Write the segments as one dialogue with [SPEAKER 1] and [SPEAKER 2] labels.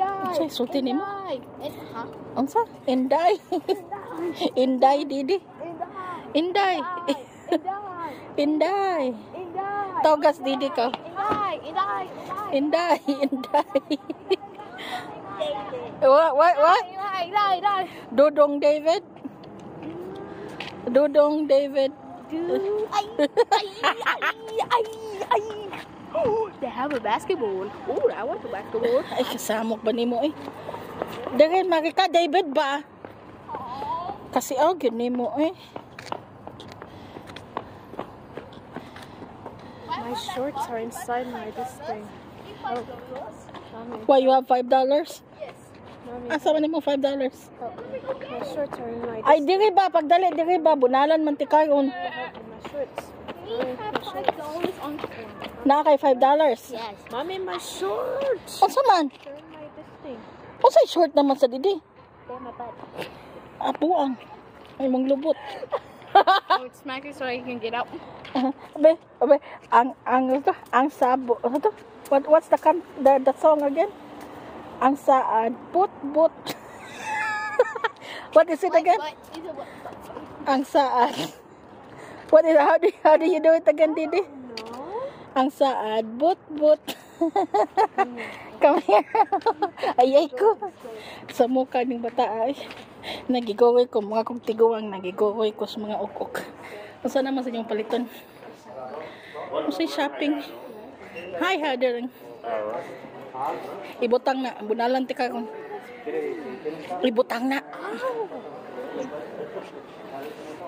[SPEAKER 1] Inday.
[SPEAKER 2] Unsay sulti nimo?
[SPEAKER 1] Ha?
[SPEAKER 2] Unsa? Inday. Inday didi. Inday. Inday. Togas didi ka. Inday. What? Dudong David. Dudong David.
[SPEAKER 1] They have a basketball. Oh, I want the basketball.
[SPEAKER 2] Ay, kasamok ba nimo eh? Dere, makika David ba? Kasi yun nimo eh.
[SPEAKER 1] My shorts are inside this thing. Oh, mommy.
[SPEAKER 2] Why, you have $5?
[SPEAKER 1] Yes. Mommy.
[SPEAKER 2] Asa man nimo $5?
[SPEAKER 1] Oh, my shorts are in my
[SPEAKER 2] Ay, diri ba? Pagdali, diri ba? Bunalan man ti karon.
[SPEAKER 1] My shorts. Mommy, my shorts. On
[SPEAKER 2] Na kay $5?
[SPEAKER 1] yes. Mommy, my shorts.
[SPEAKER 2] Unsa man?
[SPEAKER 1] They're in my this thing.
[SPEAKER 2] Unsay short naman sa didi?
[SPEAKER 1] They're my butt.
[SPEAKER 2] Apuang. Ay mong lubot.
[SPEAKER 1] I would smack it so I can get out.
[SPEAKER 2] Abe, ang sabo. Ano to? What's the song again? Ang saad but. What is it again? Ang saad. What is how do you do it again, Didi? Ang saad but. Come here. Ayay ko. Sa mukha ng bata ay nagigoy ko mga kong tiguang nagigoy ko sa mga ukok. Unsa naman sa inyong paliton? Unsay shopping? Hi, Heather. Ibutang na, bunalan ti karon. Ibutang na.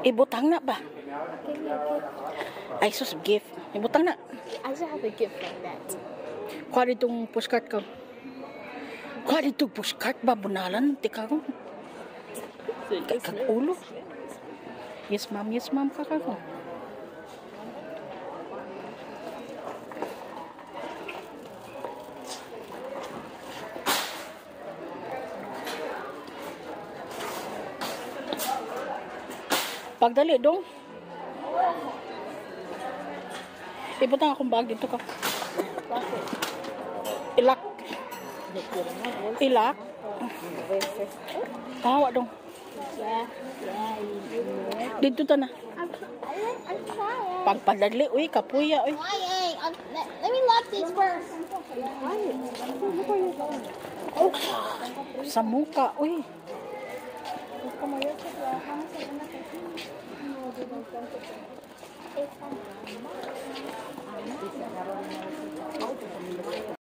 [SPEAKER 2] Ibutang na ba? Ay, sus, gift. Ibutang na.
[SPEAKER 1] I should have a gift like that.
[SPEAKER 2] Kuha ditong postcard ka. Kuha ditong postcard ba? Bunalan ti karon. Kag-ulo. Yes, ma'am, kakako. Pagdali dong. Ibutang akong bag dito ka. Ilak. Tawa dong.
[SPEAKER 1] Yeah.
[SPEAKER 2] Dito ta na.
[SPEAKER 1] I'm trying.
[SPEAKER 2] Pagpadali, uy, kapuya, uy.
[SPEAKER 1] Let me lock these first.
[SPEAKER 2] Sa muka, uy.